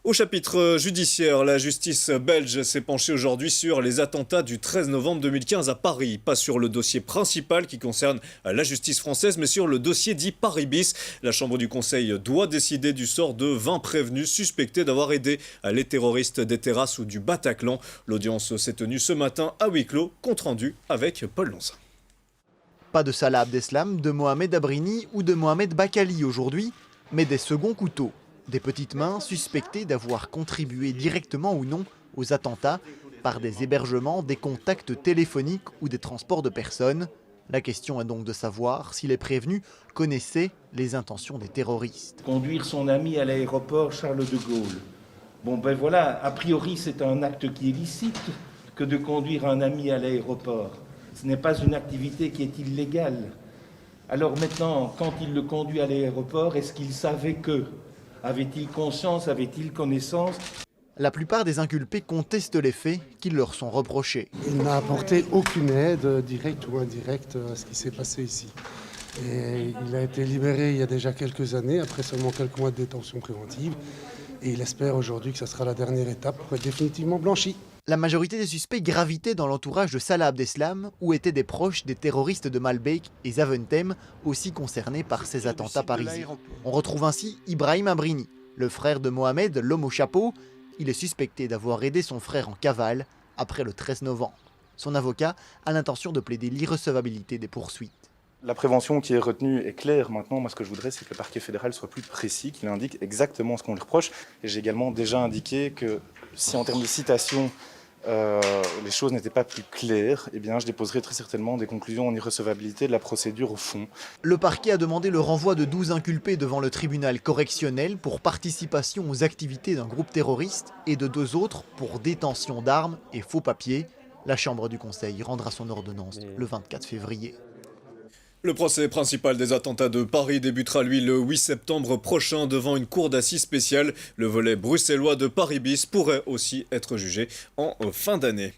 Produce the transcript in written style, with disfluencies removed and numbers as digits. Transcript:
Au chapitre judiciaire, la justice belge s'est penchée aujourd'hui sur les attentats du 13 novembre 2015 à Paris. Pas sur le dossier principal qui concerne la justice française, mais sur le dossier dit Paris bis. La Chambre du Conseil doit décider du sort de 20 prévenus suspectés d'avoir aidé les terroristes des terrasses ou du Bataclan. L'audience s'est tenue ce matin à huis clos, compte rendu avec Paul Lonzin. Pas de Salah Abdeslam, de Mohamed Abrini ou de Mohamed Bakali aujourd'hui, mais des seconds couteaux. Des petites mains suspectées d'avoir contribué directement ou non aux attentats par des hébergements, des contacts téléphoniques ou des transports de personnes. La question est donc de savoir si les prévenus connaissaient les intentions des terroristes. Conduire son ami à l'aéroport Charles de Gaulle. Bon ben voilà, a priori c'est un acte qui est licite que de conduire un ami à l'aéroport. Ce n'est pas une activité qui est illégale. Alors maintenant, quand il le conduit à l'aéroport, est-ce qu'il savait que ? Avait-il conscience, avait-il connaissance ? La plupart des inculpés contestent les faits qui leur sont reprochés. Il n'a apporté aucune aide, directe ou indirecte, à ce qui s'est passé ici. Et il a été libéré il y a déjà quelques années, après seulement quelques mois de détention préventive. Et il espère aujourd'hui que ce sera la dernière étape pour être définitivement blanchi. La majorité des suspects gravitaient dans l'entourage de Salah Abdeslam, où étaient des proches des terroristes de Malbec et Zaventem, aussi concernés par ces attentats parisiens. On retrouve ainsi Ibrahim Abrini, le frère de Mohamed, l'homme au chapeau. Il est suspecté d'avoir aidé son frère en cavale après le 13 novembre. Son avocat a l'intention de plaider l'irrecevabilité des poursuites. La prévention qui est retenue est claire. Maintenant, moi, ce que je voudrais, c'est que le parquet fédéral soit plus précis, qu'il indique exactement ce qu'on lui reproche. Et j'ai également déjà indiqué que si en termes de citation, les choses n'étaient pas plus claires, eh bien, je déposerai très certainement des conclusions en irrecevabilité de la procédure au fond. Le parquet a demandé le renvoi de 12 inculpés devant le tribunal correctionnel pour participation aux activités d'un groupe terroriste et de 2 autres pour détention d'armes et faux papiers. La Chambre du Conseil rendra son ordonnance le 24 février. Le procès principal des attentats de Paris débutera, lui, le 8 septembre prochain devant une cour d'assises spéciale. Le volet bruxellois de Paris bis pourrait aussi être jugé en fin d'année.